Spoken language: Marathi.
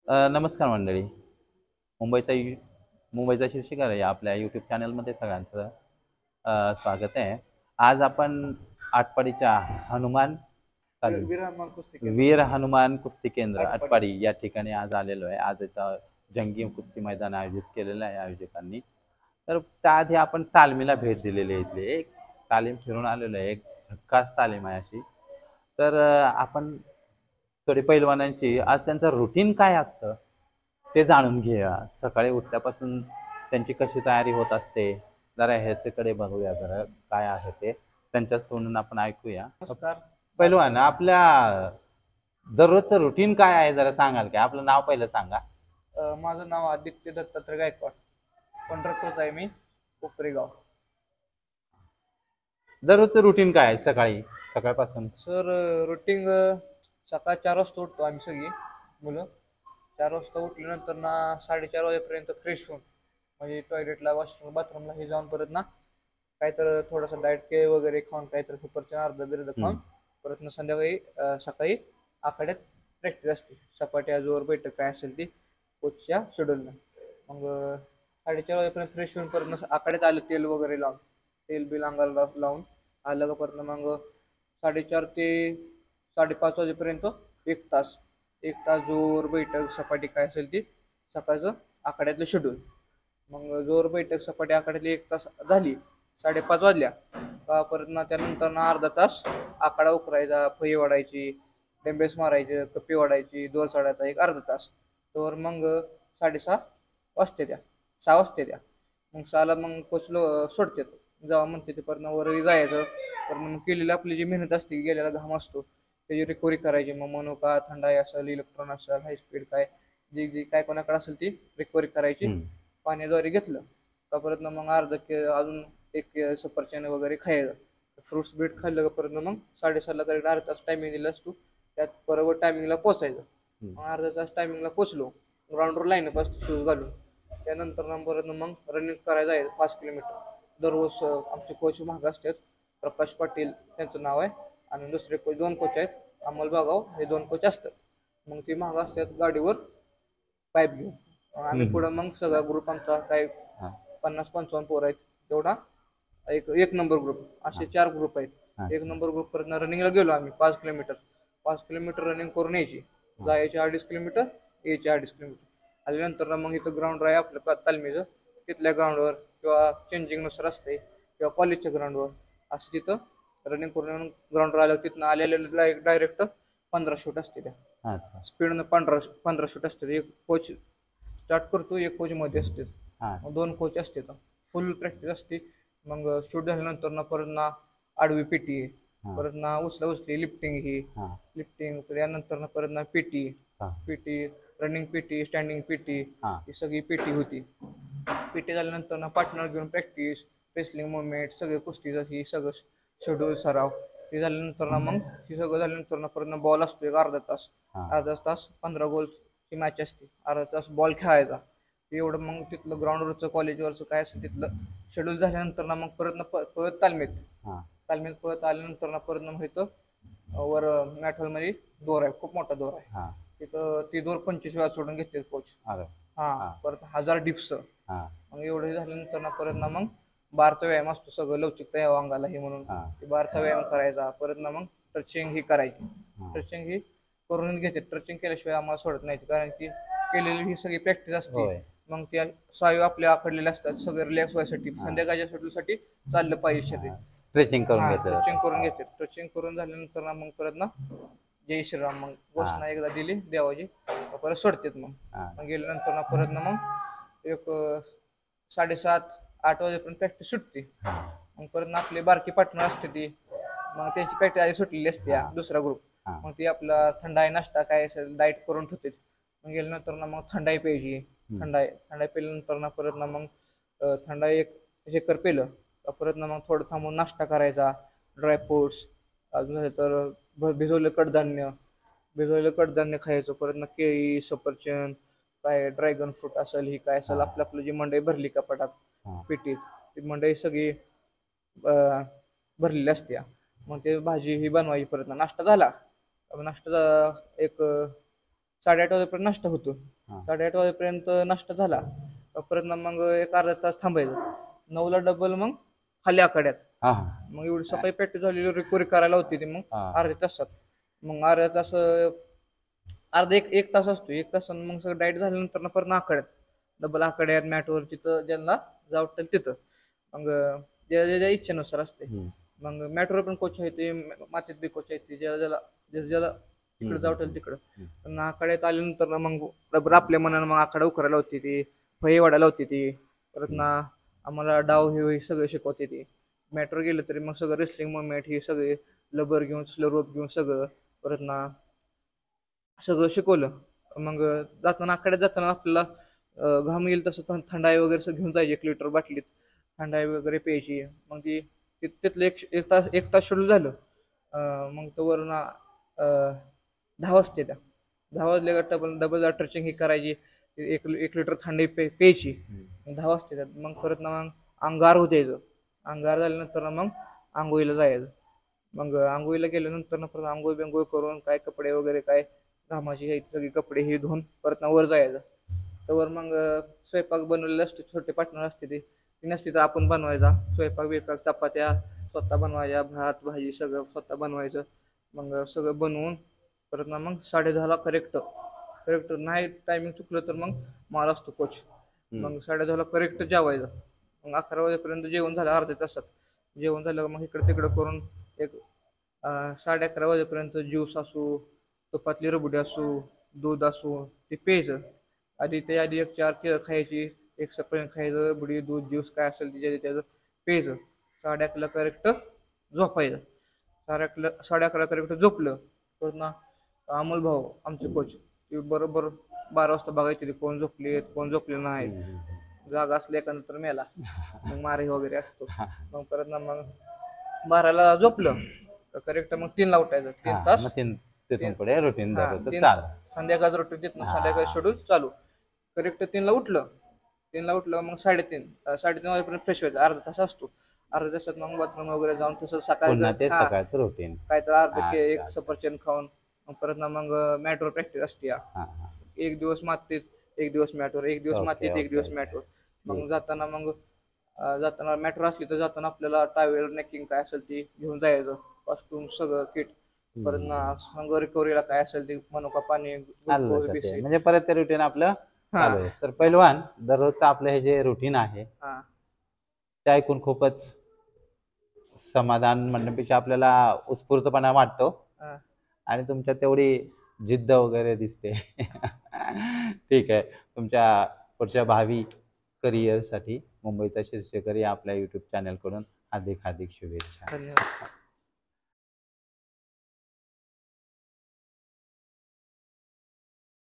नमस्कार मंडळी. मुंबईचा यू मुंबईचा शिर्षीकर या आपल्या यूट्यूब चॅनलमध्ये सगळ्यांचं स्वागत आहे. आज आपण आटपाडीच्या हनुमान वीर तालीम वीर हनुमान कुस्ती केंद्र वीर हनुमान कुस्ती केंद्र आटपाडी. आटपाडी या ठिकाणी आज आलेलो आहे. आज इथं जंगी कुस्ती मैदान आयोजित केलेलं आहे आयोजकांनी. तर त्याआधी आपण तालमीला भेट दिलेली आहे. इथली एक तालीम फिरून आलेलो आहे. एक झक्कास तालीम आहे अशी. तर आपण थोडी पैलवानांची आज त्यांचं रुटीन काय असतं ते जाणून घेऊया. सकाळी उठल्यापासून त्यांची कशी तयारी होत असते जरा ह्याच्याकडे बघूया, जरा काय आहे ते त्यांच्याच तोंडून आपण ऐकूया. नमस्कार. पैलवान, आपल्या दररोजचं रुटीन काय आहे जरा सांगाल का? आपलं नाव पहिलं सांगा. माझं नाव आदित्य दत्तात्रय गायकवाड, पंढरपूरचा आहे मी, कोपरी गाव. दररोजचं रुटीन काय आहे सकाळपासून? सर रुटीन सकाळ 4 वाजता उठतो आम्ही सगळी मुलं. 4 वाजता उठल्यानंतर ना 4:30 वाजेपर्यंत फ्रेश होऊन म्हणजे टॉयलेटला वॉशरूम बाथरूमला हे जाऊन परत ना काहीतरी थोडासा डाएट के वगैरे खाऊन काहीतरी सफरचंद अर्धा बिर्ध खाऊन परत ना संध्याकाळी सकाळी आखाड्यात प्रॅक्टिस असते. सपाट्या जोर बैठक काय असेल ती कोचच्या शेड्यूलनं. मग 4:30 वाजेपर्यंत फ्रेश होऊन परत आखाड्यात आलं तेल वगैरे लावून, तेल बिल अंगाला लावून आलं का परत मग 4:30 ते 5:30 वाजेपर्यंत एक तास जोर बैठक सपाटी काय असेल ती सकाळचं आखाड्यातलं शेड्यूल. मग जोर बैठक सपाटी आखाड्यातली 1 तास झाली, 5:30 वाजल्या का परत ना त्यानंतर ना अर्धा तास आखाडा उकरायचा, फई वाढायची, डेंबेस मारायचे, कप्पी वाढायची, दोर चढायचा एक अर्धा तास. तर मग 6:30 वाजते त्या 6 वाजते त्या मग 6ला मग कोचलो सोडतात. जेव्हा म्हणते ते परत वरही जायचं. परत मग केलेली आपली जी मेहनत असते, गेलेला घाम असतो त्याची रिकव्हरी करायची. मग मनोका थंडाई असेल, इलेक्ट्रॉन असेल, हाय स्पीड काय जी काय कोणाकडे असेल ती रिकव्हरी करायची. पाण्याद्वारे घेतलं का परत मग अजून एक सफरचंद वगैरे खायचं. फ्रुट्स बीट खाल्लं का परत मग 6:30ला तरी अर्धा तास टायमिंग दिला असतो. त्यात बरोबर टायमिंगला पोचायचं. मग अर्धा तास टायमिंगला पोचलो, ग्राउंडवर लाईन असतो शूज घालून. त्यानंतर परत मग रनिंग करायला जायचं 5 किलोमीटर. दररोज आमचे कोच महाग असतात. प्रकाश पाटील त्यांचं नाव आहे आणि दुसरे कोच 2 कोच आहेत, अमोल बागाव हे 2 कोच असतात. मग ते महाग असतात गाडीवर पाईप घेऊन. आम्ही पुढं मग सगळा ग्रुप आमचा काय 50-55 पोरं आहेत तेवढा एक नंबर ग्रुप, असे 4 ग्रुप आहेत. एक नंबर ग्रुप परत रनिंगला गेलो आम्ही 5 किलोमीटर रनिंग करून यायची. जायचे 2.5 किलोमीटर, यायचे 2.5 किलोमीटर. आल्यानंतर मग इथं ग्राउंड आहे आपलं तालमीचं, तिथल्या ग्राउंडवर किंवा चेंजिंगनुसार असते किंवा कॉलेजच्या ग्राउंडवर असं तिथं रनिंग करून ग्राउंडवर आलं. तिथनं आलेल्या डायरेक्ट 15 शूट असते त्या स्पीडनं 15 शूट असते. एक कोच स्टार्ट करतो, एक कोच मध्ये असते, 2 कोच असते. फुल प्रॅक्टिस असते. मग शूट झाल्यानंतर ना परत ना आडवी पेटी, परत ना उचली लिफ्टिंग त्यानंतर ना परत ना पेटी रनिंग पेटी, स्टँडिंग पेटी ही सगळी पेटी होती. पेटी झाल्यानंतर ना पार्टनर घेऊन प्रॅक्टिस, रेसलिंग मुवमेंट सगळे कुस्तीचं ही सगळं शेड्यूल सराव. ते झाल्यानंतर ना मग हे सगळं झाल्यानंतर ना परत बॉल असतो एक अर्धा तास 15 गोलची मॅच असते. अर्धा तास बॉल खेळायचा. एवढं मग तिथलं ग्राउंडवरचं कॉलेजवरचं काय असेल तिथलं शेड्यूल झाल्यानंतर ना मग परत तालमीत पळत आल्यानंतर ना परत मग इथं वर मॅटहॉलमध्ये दोर आहे, खूप मोठा दोर आहे तिथं. ती दोर 25 वेळा सोडून घेते कोच. परत 1000 डिप्स. मग एवढं झाल्यानंतर ना परत ना मग बारचा व्यायाम असतो, सगळं लवचिकता यावं अंगाला हे म्हणून बारचा व्यायाम करायचा. परत ना मग ट्रेचिंग ही करायची. ट्रेचिंग ही करून घेते. ट्रेचिंग केल्याशिवाय आम्हाला सोडत नाही, कारण की केलेली ही सगळी प्रॅक्टिस असते. मग त्या सायू आपल्या आखडलेले असतात, सगळे रिलॅक्स व्हायसाठी संध्याकाळच्या शेड्यूलसाठी चाललं पाहिजे शरीर. स्ट्रेचिंग करून घेते. ट्रेचिंग करून झाल्यानंतर ना मग परत ना जय श्रीराम मग घोषणा एकदा दिली देवाची, परत सोडतात. मग गेल्यानंतर ना परत ना मग एक 7:30-8 वाजेपर्यंत प्रॅक्टिस सुटते. मग परत ना आपली बारकी पार्टनर असते ती, मग त्यांची प्रॅक्टिस आधी सुटलेली असते दुसरा ग्रुप. मग ती आपला थंडाई नाश्ता काय असेल डाएट करून ठेवते. मग गेल्यानंतर ना मग थंडाई प्यायची. थंडाई पेल्यानंतर ना परत ना मग थंडाई एक शेकर पेलं परत ना मग थोडं थांबून नाश्ता करायचा. ड्रायफ्रुट्स अजून तर भिजवलेलं कडधान्य खायचं. परत ना केळी, सफरचंद काय ड्रॅगन फ्रूट असेल ही काय असेल आपली जी मंडई भरली कपाटात पेटीत, ती मंडई सगळी भरलेली असते. मग ते भाजी ही बनवायची. परत ना नाश्ता झाला, नाश्ता एक 8:30 वाजेपर्यंत नाश्ता होतो. हा 8:30 वाजेपर्यंत नाश्ता झाला परत ना मग एक अर्धा तास थांबायचं. 9ला डबल मग खाली आखाड्यात. हा मग एवढी सकाळी प्रॅक्टिस झालेली रिकव्हरी करायला होती ती मग हा अर्ध्या तासात. मग अर्ध्या तास अर्धा एक तास असतो. 1 तासानं मग सगळं डाईट झाल्यानंतर ना परत आखाड्यात डबल आखाड्यात मॅटवर तिथं ज्यांना जाऊ वाटेल तिथं. मग ज्याच्या इच्छेनुसार असते. हम्म, मग मॅटवर पण कोच आहे ते मातीत बी कोच आहे ते ज्याला तिकडे जाऊ वाटेल तिकडं. हम्म. पण आखाड्यात आल्यानंतर ना मग डबर आपल्या मनानं मग आखाडा उकरायला होती ती फही वाढायला होती ती. परत ना आम्हाला डाव हे सगळं शिकवते ती. मॅटवर गेलं तरी मग सगळं रेसलिंग मुवमेंट हे सगळे लबर घेऊन रोप घेऊन सगळं परत ना सगळं शिकवलं. मग जाताना आखाड्यात जाताना आपल्याला घाम येईल तसं थंडाई वगैरे सगळं घेऊन जायची 1 लिटर बाटलीत थंडाई वगैरे प्यायची. मग ती तिथलं एक तास शेड्यूल झालं. मग तोवर ना 10 वाजते त्या 10 वाजले का डबल ट्रेचिंग ही करायची. 1 लिटर थंडी प्यायची. 10 वाजते त्यात मग परत ना मग अंगार होत यायचं. अंगार झाल्यानंतर ना मग आंघोळीला जायचं. मग आंघोळीला गेल्यानंतर ना परत आंघोळ बिंघोळ करून काय कपडे वगैरे काय घामाची हे सगळी कपडे हे धुवून परत ना वर जायचं. तर मग स्वयंपाक बनवलेला असतो. छोटे पार्टनर असते ती नसती तर आपण बनवायचा स्वयंपाक बिपाक चपात्या स्वतः बनवायच्या भात भाजी सगळं स्वतः बनवायचं. मग सगळं बनवून परत ना मग 10:30ला करेक्ट नाही टायमिंग चुकलं तर मग मार असतो कोच. मग 10:30ला करेक्ट जेवायचं. मग 11 वाजेपर्यंत जेवण झालं अर्ध्या तासात. जेवण झालं मग इकडं तिकडं करून एक 11:30 वाजेपर्यंत ज्यूस असू तुपातली रबडी असू दूध असू ते प्यायचं. आधी 4 केळं खायची 1 सप्लिमेंट खायचं रबडी दूध ज्यूस काय असेल त्याचं प्यायचं. 11:30ला करेक्ट झोपायचं. 11:30 करेक्ट झोपलं. परत ना अमोल भाऊ आमचे कोच ते बरोबर 12 वाजता बघायचे कोण झोपले कोण झोपले नाहीत. जागा असल्या एखादं तर मेला मग मारे वगैरे असतो. मग परत ना मग 12ला झोपलं करेक्ट मग 3ला उठायचं 3 तास तिथून पुढे रुटीन संध्याकाळचं रुटीन तिथनं संध्याकाळी शेड्यूल चालू. करेक्ट 3ला उठलं मग 3:30 वाजेपर्यंत फ्रेश व्हायचं. अर्धा तास असतो. अर्ध्या तासात मग बाथरूम वगैरे जाऊन तसं सकाळचं रुटीन काय तर अर्ध एक सफरचंद खाऊन मग परत ना मग मॅटवर प्रॅक्टिस असते. 1 दिवस मातीत 1 दिवस मॅटवर 1 दिवस मातीत 1 दिवस मॅटवर. मग जाताना मॅटवर असली तर जाताना आपल्याला टावेल नेकिंग काय असेल ती घेऊन जायचं. कॉस्ट्युम सगळं किट परत ना संघ रिकव्हरीला काय असेल ते मनुका पाणी म्हणजे परत ते रुटीन आपलं चालू आहे. तर पहिलवान दररोजचं आपलं हे जे रुटीन आहे ते ऐकून खूपच समाधान म्हणण्यापेक्षा आपल्याला उत्स्फूर्तपणा वाटतो आणि तुमच्यात तेवढी जिद्द वगैरे दिसते. ठीक आहे. तुमच्या पुढच्या भावी करिअरसाठी मुंबईचा शीर्षकरी आपल्या YouTube चॅनलकडून हार्दिक शुभेच्छा. धन्यवाद.